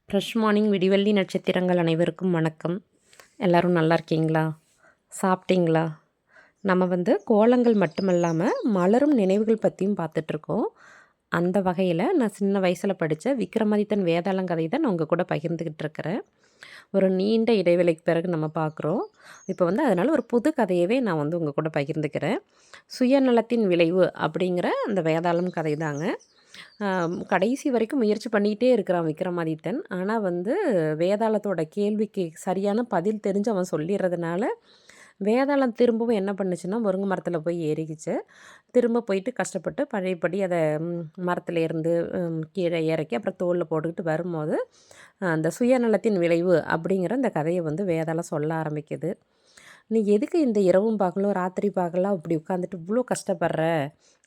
Fresh morning விடிவெள்ளி நட்சத்திரங்கள் அனைவருக்கும் வணக்கம். எல்லோரும் நல்லா இருக்கீங்களா? சாப்பிட்டீங்களா? நம்ம கோலங்கள் மட்டுமல்லாமல் மலரும் நினைவுகள் பற்றியும் பார்த்துட்ருக்கோம். அந்த வகையில் நான் சின்ன வயசில் படித்த விக்ரமாதித்தன் வேதாளங்கதை தான் நான் உங்கள் கூட பகிர்ந்துக்கிட்டு இருக்கிறேன். ஒரு நீண்ட இடைவேளைக்கு பிறகு நம்ம பார்க்குறோம். இப்போ அதனால் ஒரு புது கதையவே நான் உங்கள் கூட பகிர்ந்துக்கிறேன். சுயநலத்தின் விளைவு அப்படிங்கிற அந்த வேதாளம் கதை தாங்க. கடைசி வரைக்கும் முயற்சி பண்ணிக்கிட்டே இருக்கிறான் விக்ரமாதித்தன். ஆனால் வேதாளத்தோட கேள்விக்கு சரியான பதில் தெரிஞ்சு அவன் சொல்லிடுறதுனால, வேதாளம் திரும்பவும் என்ன பண்ணுச்சுன்னா, முருங்கை மரத்தில் போய் ஏறிக்கிச்சு. திரும்ப போயிட்டு கஷ்டப்பட்டு பழையபடி அதை மரத்துல இருந்து கீழே இறக்கி அப்புறம் தோளில் போட்டுக்கிட்டு வரும்போது, அந்த சுயநலத்தின் விளைவு அப்படிங்கிற அந்த கதையை வேதாளம் சொல்ல ஆரம்பிக்குது. "நீ எதுக்கு இந்த இரவும் பகலும், ராத்திரி பகலா இப்படி உட்காந்துட்டு இவ்வளோ கஷ்டப்படுற?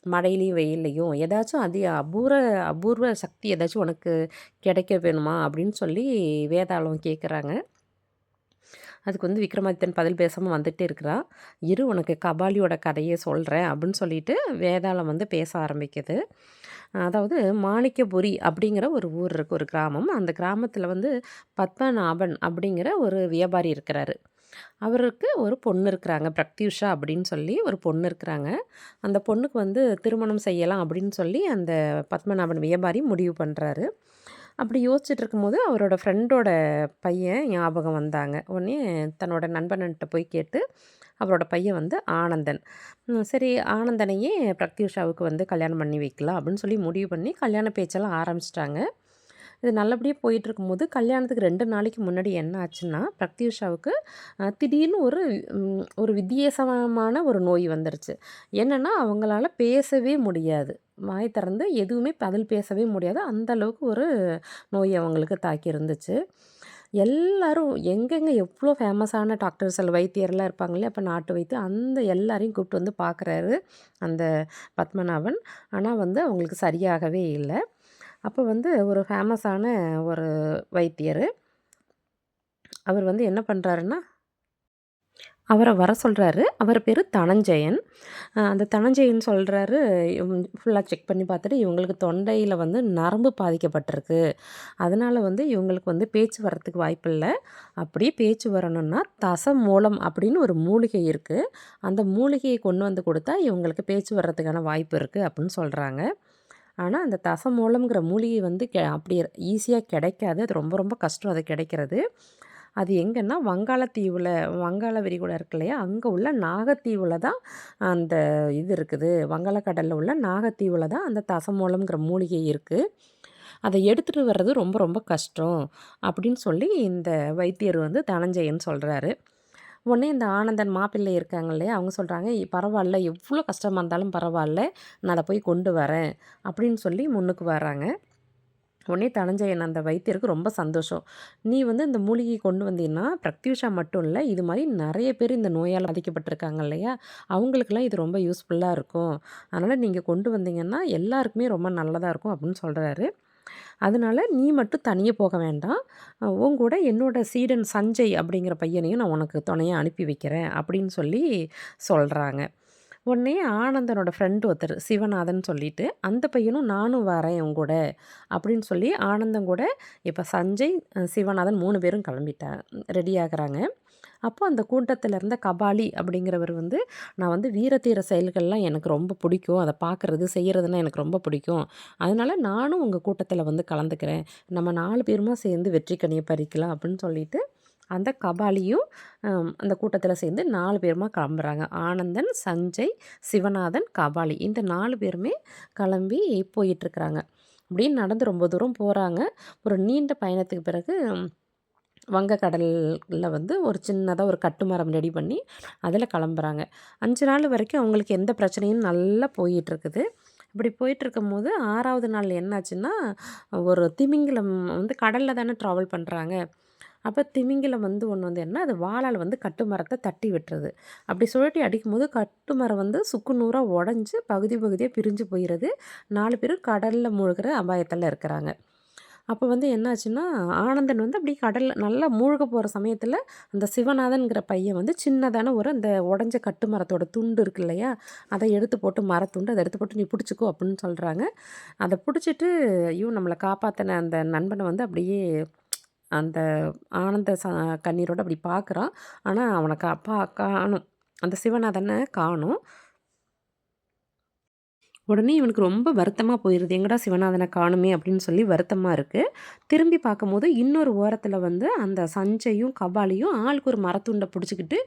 மழையிலையும், வெயில்லையும். ஏதாச்சும் அபூர்வ சக்தி ஏதாச்சும் உனக்கு கிடைக்க வேணுமா?" அப்படின்னு சொல்லி வேதாளம் கேட்குறாங்க. அதுக்கு விக்ரமாதித்தன் பதில் பேசாமல் வந்துகிட்டே இருக்கிறான். "இரு, உனக்கு கபாலியோட கதையை சொல்கிறேன்" அப்படின்னு சொல்லிட்டு வேதாளம் பேச ஆரம்பிக்குது. அதாவது மாணிக்கபுரி அப்படிங்கிற ஒரு ஊர் இருக்குது, ஒரு கிராமம். அந்த கிராமத்தில் பத்மநாபன் அப்படிங்கிற ஒரு வியாபாரி இருக்கிறாரு. அவருக்கு ஒரு பொண்ணு இருக்கிறாங்க. பிரத்யூஷா அப்படின்னு சொல்லி ஒரு பொண்ணு இருக்கிறாங்க. அந்த பொண்ணுக்கு திருமணம் செய்யலாம் அப்படின்னு சொல்லி அந்த பத்மநாபன் வியாபாரி முடிவு பண்ணுறாரு. அப்படி யோசிச்சுட்டு இருக்கும்போது அவரோட ஃப்ரெண்டோட பையன் ஞாபகம் வந்தாங்க. உடனே தன்னோட நண்பன்கிட்ட போய் கேட்டு அவரோட பையன் ஆனந்தன். சரி, ஆனந்தனையே பிரத்யூஷாவுக்கு கல்யாணம் பண்ணி வைக்கலாம் அப்படின்னு சொல்லி முடிவு பண்ணி கல்யாண பேச்செல்லாம் ஆரம்பிச்சிட்டாங்க. இது நல்லபடியாக போயிட்டுருக்கும்போது கல்யாணத்துக்கு 2 நாளைக்கு முன்னாடி என்ன ஆச்சுன்னா, பிரத்யூஷாவுக்கு திடீர்னு ஒரு வித்தியாசமான ஒரு நோய் வந்துருச்சு. என்னென்னா, அவங்களால பேசவே முடியாது. வாய் திறந்து எதுவுமே பதில் பேசவே முடியாது. அந்த அளவுக்கு ஒரு நோய் அவங்களுக்கு தாக்கி இருந்துச்சு. எல்லாரும் எங்கெங்கே எவ்வளோ ஃபேமஸான டாக்டர்ஸ் வைத்தியர்லாம் இருப்பாங்க இல்லையா, அப்போ நாட்டு வைத்தியம் அந்த எல்லாரையும் கூப்பிட்டு பார்க்குறாரு அந்த பத்மநாபன். ஆனால் அவங்களுக்கு சரியாகவே இல்ல. அப்போ ஒரு ஃபேமஸான ஒரு வைத்தியர். அவர் என்ன பண்ணுறாருன்னா, அவரை வர சொல்கிறாரு. அவர் பேர் தனஞ்சயன். அந்த தனஞ்சயன் சொல்கிறாரு, ஃபுல்லாக செக் பண்ணி பார்த்துட்டு, இவங்களுக்கு தொண்டையில் நரம்பு பாதிக்கப்பட்டிருக்கு. அதனால் இவங்களுக்கு பேச்சு வர்றதுக்கு வாய்ப்பில்லை. அப்படியே பேச்சு வரணும்னா தசமூலம் அப்படின்னு ஒரு மூலிகை இருக்குது. அந்த மூலிகையை கொண்டு கொடுத்தா இவங்களுக்கு பேச்சு வர்றதுக்கான வாய்ப்பு இருக்குது அப்படின்னு சொல்கிறாங்க. ஆனால் அந்த தசமூலம்ங்கிற மூலிகை அப்படி ஈஸியாக கிடைக்காது. அது ரொம்ப ரொம்ப கஷ்டம் அது கிடைக்கிறது. அது எங்கன்னா வங்காள விரிகுடா இருக்கு இல்லையா, அங்கே உள்ள நாகத்தீவில் தான் அந்த இது இருக்குது. வங்காளக்கடலில் உள்ள நாகத்தீவில் தான் அந்த தசமூலம்ங்கிற மூலிகை இருக்குது. அதை எடுத்துகிட்டு வர்றது ரொம்ப ரொம்ப கஷ்டம் அப்படின்னு சொல்லி இந்த வைத்தியர் தனஞ்சயன் சொல்கிறாரு. உடனே இந்த ஆனந்தன் மாப்பிள்ளை இருக்காங்க இல்லையா, அவங்க சொல்கிறாங்க, பரவாயில்ல, எவ்வளோ கஷ்டமாக இருந்தாலும் பரவாயில்ல, நான் அதை போய் கொண்டு வரேன் அப்படின்னு சொல்லி முன்னுக்கு வராங்க. உடனே தனஞ்சயன் அந்த வைத்தியருக்கு ரொம்ப சந்தோஷம். "நீ இந்த மூலிகை கொண்டு வந்தீங்கன்னா பிரத்யூஷா மட்டும் இல்லை, இது மாதிரி நிறைய பேர் இந்த நோயால் பாதிக்கப்பட்டிருக்காங்க இல்லையா, அவங்களுக்கெல்லாம் இது ரொம்ப யூஸ்ஃபுல்லாக இருக்கும். அதனால் நீங்கள் கொண்டு வந்தீங்கன்னா எல்லாருக்குமே ரொம்ப நல்லதாக இருக்கும்" அப்படின்னு சொல்கிறாரு. "அதனால் நீ மட்டும் தனியே போக வேண்டாம். உன் கூட என்னோட சீடன் சஞ்சய் அப்படிங்கிற பையனையும் நான் உனக்கு துணையாக அனுப்பி வைக்கிறேன்" அப்படின்னு சொல்லி சொல்கிறாங்க. உடனே ஆனந்தனோட ஃப்ரெண்டு ஒருத்தர் சிவநாதன் சொல்லிட்டு, அந்த பையனும் "நானும் வரேன் உன் கூட" அப்படின்னு சொல்லி ஆனந்தம் கூட இப்போ சஞ்சய், சிவநாதன் 3 பேரும் ரெடி ஆகுறாங்க. அப்போ அந்த கூட்டத்தில் இருந்த கபாலி அப்படிங்கிறவர் "நான் வீரதீர செயல்கள்லாம் எனக்கு ரொம்ப பிடிக்கும். அதை பார்க்குறது, செய்கிறதுனா எனக்கு ரொம்ப பிடிக்கும். அதனால நானும் உங்கள் கூட்டத்தில் கலந்துக்கிறேன். நம்ம 4 பேருமா சேர்ந்து வெற்றி கனியை பறிக்கலாம்" அப்படின்னு சொல்லிட்டு அந்த கபாலியும் அந்த கூட்டத்தில் சேர்ந்து 4 பேருமா கிளம்புறாங்க. ஆனந்தன், சஞ்சய், சிவநாதன், கபாலி இந்த 4 பேருமே கிளம்பி போயிட்டுருக்குறாங்க. அப்படியே நடந்து ரொம்ப தூரம் போகிறாங்க. ஒரு நீண்ட பயணத்துக்கு பிறகு வங்கக்கடலில் ஒரு சின்னதாக ஒரு கட்டுமரம் ரெடி பண்ணி அதில் கிளம்புறாங்க. 5 நாள் வரைக்கும் அவங்களுக்கு எந்த பிரச்சனையும் நல்லா போயிட்டுருக்குது. இப்படி போயிட்டுருக்கும்போது 6வது நாள் என்னாச்சுன்னா, ஒரு திமிங்கலம் கடலில் தானே ட்ராவல் பண்ணுறாங்க. அப்போ திமிங்கலம் ஒன்று என்ன, அது வாளால் கட்டுமரத்தை தட்டி விட்டுருது. அப்படி சுழட்டி அடிக்கும்போது கட்டுமரம் சுக்கு நூறாக உடஞ்சி பகுதி பகுதியாக பிரிஞ்சு போயிடுது. 4 பேரும் கடலில் மூழ்கிற அபாயத்தில் இருக்கிறாங்க. அப்போ என்னாச்சுன்னா, ஆனந்தன் அப்படியே கடலில் நல்லா மூழ்க போகிற சமயத்தில் அந்த சிவநாதன்கிற பையன் சின்னதான ஒரு அந்த உடஞ்ச கட்டுமரத்தோட துண்டு இருக்கு இல்லையா, அதை எடுத்து போட்டு மரத்துண்டு அதை எடுத்து போட்டு "நீ பிடிச்சிக்கோ" அப்படின்னு சொல்கிறாங்க. அதை பிடிச்சிட்டு ஐயோ நம்மளை காப்பாற்றின அந்த நண்பனை அப்படியே அந்த ஆனந்த கண்ணீரோட அப்படி பார்க்குறான். ஆனா அவன காணும். அந்த சிவநாதன காணோம். உடனே இவனுக்கு ரொம்ப வருத்தமா போயிருது. எங்கடா சிவநாதன காணுமே அப்படின்னு சொல்லி வருத்தமா இருக்கு. திரும்பி பார்க்கும்போது இன்னொரு ஓரத்தில வந்து அந்த சஞ்சயும், கபாலியும் ஆளுக்கு ஒரு மரத்துண்ட புடிச்சுக்கிட்டு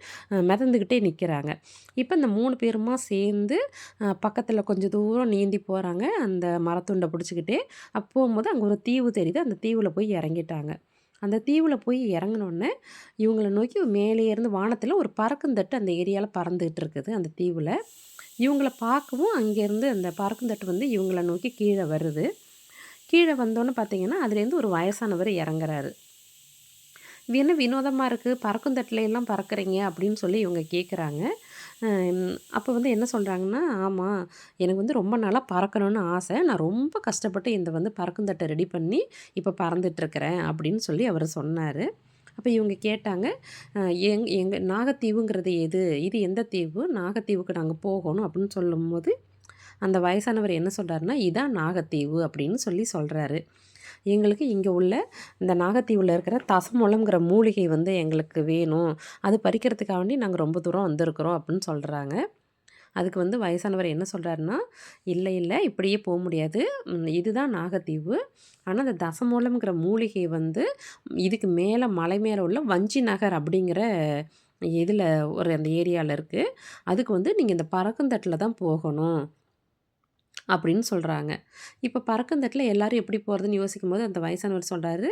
மிதந்துக்கிட்டே நிக்கிறாங்க. இப்ப இந்த 3 பேருமா சேர்ந்து பக்கத்தில கொஞ்சம் தூரம் நீந்தி போறாங்க. அந்த மரத்துண்ட புடிச்சுக்கிட்டே. போம்போது அங்க ஒரு தீவு தெரியுது. அந்த தீவுல போய் இறங்கிட்டாங்க. அந்த தீவுல போய் இறங்குனோனே, இவங்கள நோக்கி மேலேயே இருந்து வானத்தில ஒரு பறக்குந்தட்டு அந்த ஏரியால பறந்துகிட்டு இருக்குது, அந்த தீவுல. இவங்கள பார்க்கவும் அங்கேருந்து அந்த பறக்குந்தட்டு வந்து இவங்கள நோக்கி கீழ வருது. கீழ வந்தோனே பார்த்தீங்கன்னா, அதுலேருந்து ஒரு வயசானவர் இறங்குறாரு. "இது என்ன வினோதமா இருக்கு, பறக்குந்தட்டுல எல்லாம் பறக்குறீங்க?" அப்படின்னு சொல்லி இவங்க கேட்குறாங்க. அப்போ வந்து என்ன சொல்றாங்கன்னா, "ஆமா, எனக்கு வந்து ரொம்ப நாளா பறக்கணும்னு ஆசை. நான் ரொம்ப கஷ்டப்பட்டு இந்த வந்து பறக்குந்தட்ட ரெடி பண்ணி, இப்போ பறந்துட்டுருக்கிறேன்." அப்படின்னு சொல்லி அவரு சொன்னாரு. அப்ப இவங்க கேட்டாங்க, "அ எங்க நாகத்தீவுங்கிறது எது? இது எந்த தீவு? நாகத்தீவுக்கு நாங்க போகணும்." அப்படின்னு சொல்லும்போது, அந்த வயசானவர் என்ன சொல்றாருன்னா, "இதான் நாகத்தீவு." அப்படின்னு சொல்லி சொல்றாரு. "எங்களுக்கு இங்க உள்ள இந்த நாகத்தீவுல இருக்கிற தசமூலம்ங்கிற மூலிகை வந்து எங்களுக்கு வேணும். அது பறிக்கிறதுக்காக வேண்டி நாங்க ரொம்ப தூரம் வந்திருக்கிறோம்." அப்படின்னு சொல்றாங்க. அதுக்கு வந்து வயசானவர் என்ன சொல்றாருன்னா, "இல்ல, இல்ல இப்படியே முடியாது. இதுதான் நாகத்தீவு. ஆனா, அந்த தசமூலம்ங்கிற மூலிகை வந்து இதுக்கு மேல மலை மேல உள்ள வஞ்சி நகர் அப்படிங்கிற இதில ஒரு அந்த ஏரியால இருக்கு. அதுக்கு வந்து நீங்க இந்த பறக்குந்தட்டுல தான் போகணும்." அப்படின்னு சொல்றாங்க. இப்ப பறக்குந்தட்டுல எல்லாரும் எப்படி போறதுன்னு யோசிக்கும்போது, அந்த வயசானவர் சொல்றாரு,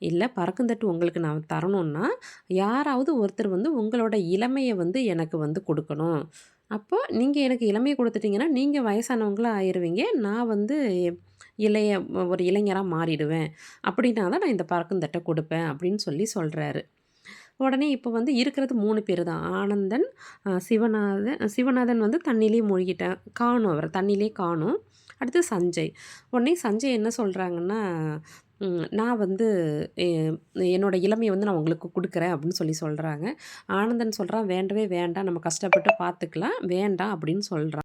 "இல்ல பறக்குந்தட்டு உங்களுக்கு நான் தரணும்னா, யாராவது ஒருத்தர் வந்து உங்களோட இளமைய வந்து எனக்கு வந்து குடுக்கணும். அப்போ நீங்க எனக்கு இளமைய குடுத்துட்டீங்கன்னா, நீங்க வயசானவங்களா ஆயிருவீங்க. நான் வந்து இளைய ஒரு இளைஞரா மாறிடுவேன். அப்படின்னா தான் நான் இந்த பறக்குந்தட்ட குடுப்பேன்." அப்படின்னு சொல்லி சொல்றாரு. உடனே இப்போ வந்து இருக்கிறது 3 பேரு தான். ஆனந்தன், சிவநாதன் வந்து தண்ணியிலேயே மூழ்கிட்டான். காணோம் அவர. தண்ணியிலேயே காணோம். அடுத்து சஞ்சய். உடனே சஞ்சய் என்ன சொல்றாங்கன்னா, நான் வந்து எ என்னோட இளமைய வந்து நான் உங்களுக்கு குடுக்குறேன் அப்படின்னு சொல்லி சொல்றாங்க. ஆனந்தன் சொல்றான், "வேண்டவே வேண்டாம். நம்ம கஷ்டப்பட்டு பார்த்துக்கலாம். வேண்டாம்." அப்படின்னு சொல்றான்.